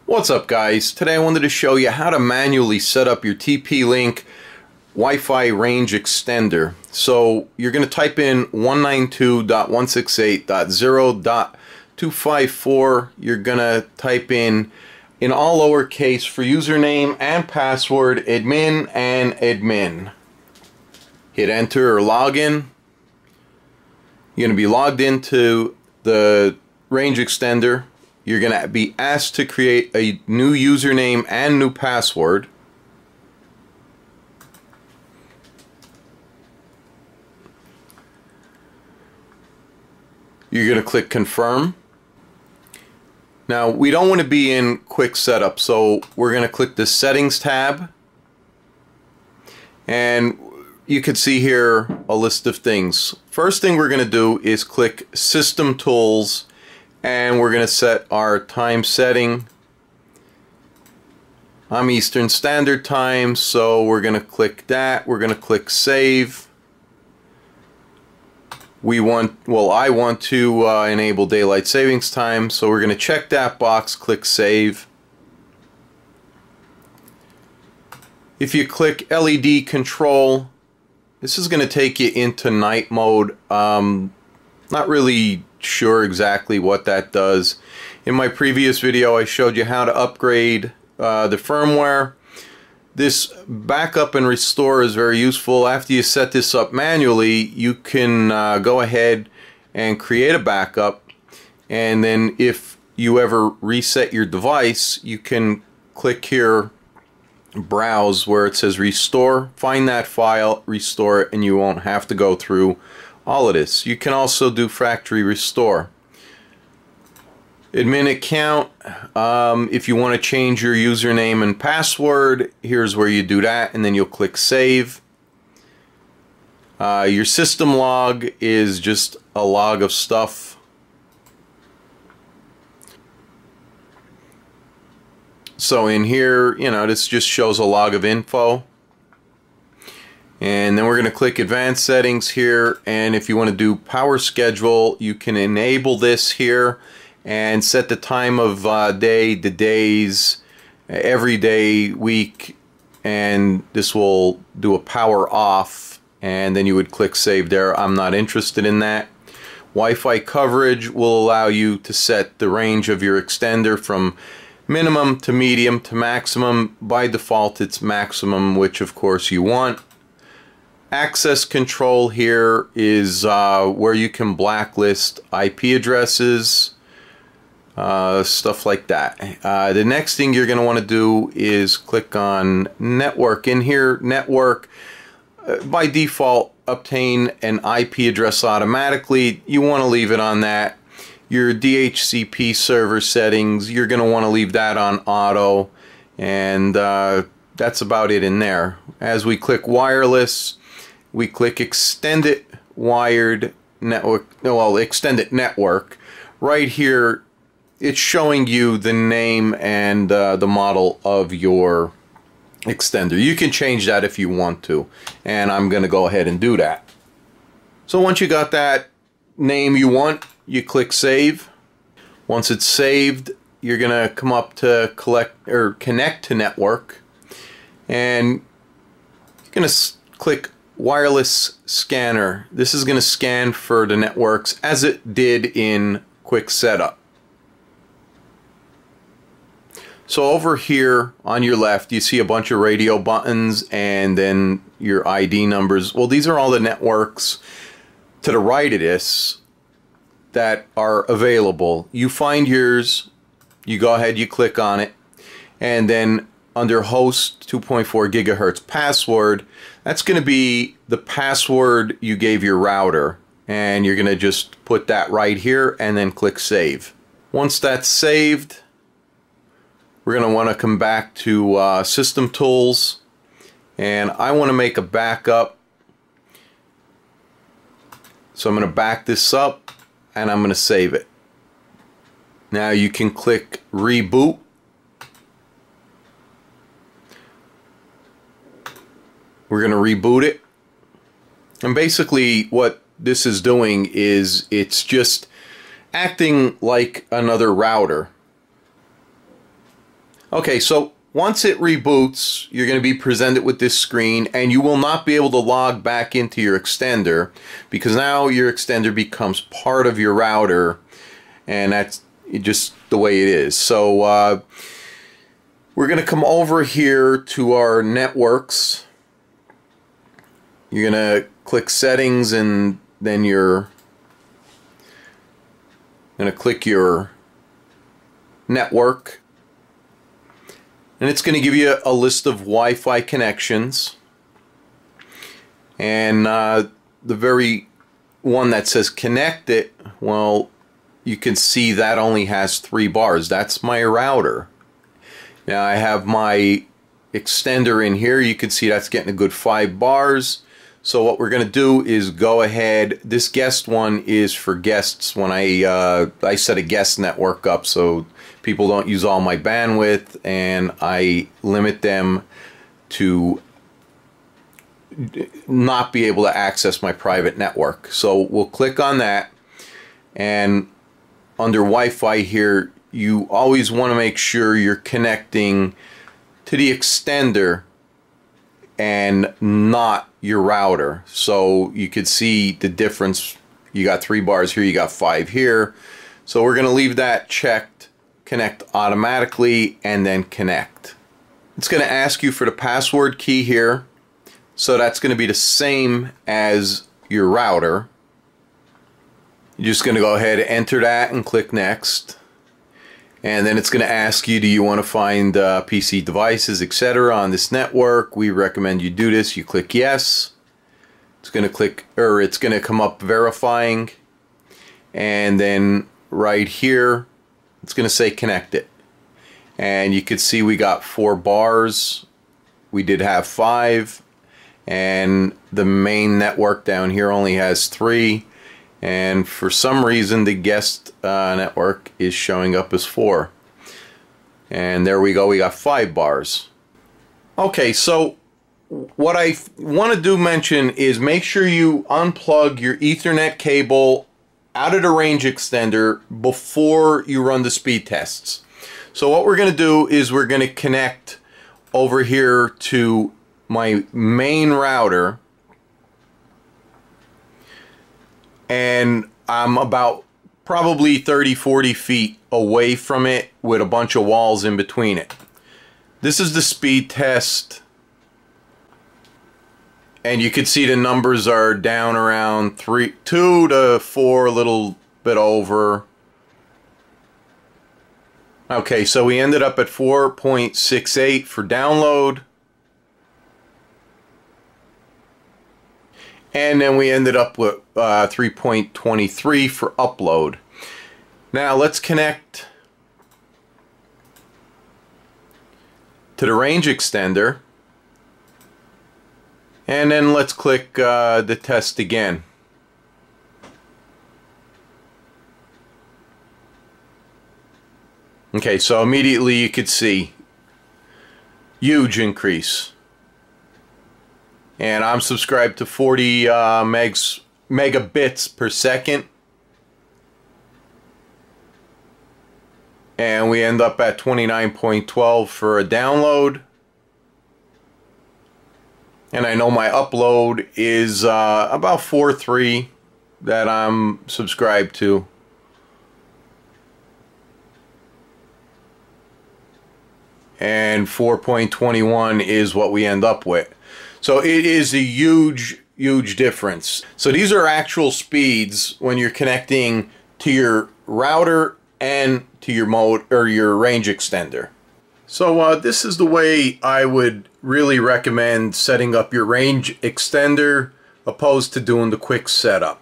What's up, guys? Today I wanted to show you how to manually set up your TP-Link Wi-Fi range extender. So you're going to type in 192.168.0.254. You're going to type in all lowercase for username and password, admin and admin. Hit enter or login. You're going to be logged into the range extender. You're going to be asked to create a new username and new password. You're going to click confirm. Now we don't want to be in quick setup, so we're going to click the settings tab, and you can see here a list of things. First thing we're going to do is click system tools, and we're going to set our time setting. I'm Eastern Standard Time, so we're going to click that. We're going to click save. I want to enable daylight savings time, so we're going to check that box, click save. If you click LED control, this is going to take you into night mode. Not really sure exactly what that does. In my previous video I showed you how to upgrade the firmware. This backup and restore is very useful. After you set this up manually, you can go ahead and create a backup, and then if you ever reset your device, you can click here, browse, where it says restore, find that file, restore it, and you won't have to go through all of this. You can also do factory restore. Admin account, if you want to change your username and password, here's where you do that, and then you'll click save. Your system log is just a log of stuff. So in here, this just shows a log of info. And then we're going to click advanced settings here, and if you want to do power schedule, you can enable this here and set the time of day, the days, every day, week, and this will do a power off, and then you would click save there. I'm not interested in that. Wi-Fi coverage will allow you to set the range of your extender from minimum to medium to maximum. By default it's maximum, which of course you want. Access control here is where you can blacklist IP addresses, stuff like that. The next thing you're going to want to do is click on network. In here, network, by default, obtain an IP address automatically. You want to leave it on that. Your DHCP server settings, you're going to want to leave that on auto, and that's about it in there. As we click wireless, we click extended wired network, extended network. Right here it's showing you the name and the model of your extender. You can change that if you want to, and I'm going to go ahead and do that. So once you got that name you want, you click save. Once it's saved, you're going to come up to connect to network, and you're going to click wireless scanner. This is going to scan for the networks as it did in quick setup. So over here on your left you see a bunch of radio buttons and then your ID numbers. Well, these are all the networks to the right of this that are available. You find yours, you go ahead, you click on it, and then under host 2.4 gigahertz password, that's going to be the password you gave your router, and you're going to just put that right here and then click save. Once that's saved, we're going to want to come back to system tools, and I want to make a backup, so I'm going to back this up and I'm going to save it. Now you can click reboot. We're going to reboot it, and basically what this is doing is it's just acting like another router. Okay, so once it reboots, you're going to be presented with this screen, and you will not be able to log back into your extender because now your extender becomes part of your router, and that's just the way it is. So we're going to come over here to our networks. You're going to click settings, and then you're going to click your network. And it's going to give you a list of Wi-Fi connections. And the very one that says connect it, well, you can see that only has 3 bars. That's my router. Now I have my extender in here. You can see that's getting a good 5 bars. So what we're going to do is go ahead. This guest one is for guests when I set a guest network up so people don't use all my bandwidth, and I limit them to not be able to access my private network. So we'll click on that, and under Wi-Fi here, you always want to make sure you're connecting to the extender and not your router. So you could see the difference. You got 3 bars here, you got 5 here. So we're going to leave that checked, connect automatically, and then connect. It's going to ask you for the password key here. So that's going to be the same as your router. You're just going to go ahead and enter that and click next. And then it's going to ask you, do you want to find PC devices, etc. on this network? We recommend you do this. You click yes. It's going to click, or it's going to come up verifying. And then right here, it's going to say connect it. And you can see we got 4 bars. We did have 5. And the main network down here only has 3. And for some reason the guest network is showing up as 4. And there we go, we got 5 bars. Okay, so what I want to mention is make sure you unplug your Ethernet cable out of the range extender before you run the speed tests. So what we're going to do is we're going to connect over here to my main router, and I'm about probably 30-40 feet away from it with a bunch of walls in between it. This is the speed test, and you can see the numbers are down around 2 to 4, a little bit over. Okay, so we ended up at 4.68 for download. And then we ended up with 3.23 for upload. Now let's connect to the range extender. And then let's click the test again. Okay, so immediately you could see huge increase. And I'm subscribed to 40 megabits per second. And we end up at 29.12 for a download. And I know my upload is about 4.3 that I'm subscribed to. And 4.21 is what we end up with. So it is a huge difference. So these are actual speeds when you're connecting to your router and to your mode or your range extender. So this is the way I would really recommend setting up your range extender opposed to doing the quick setup.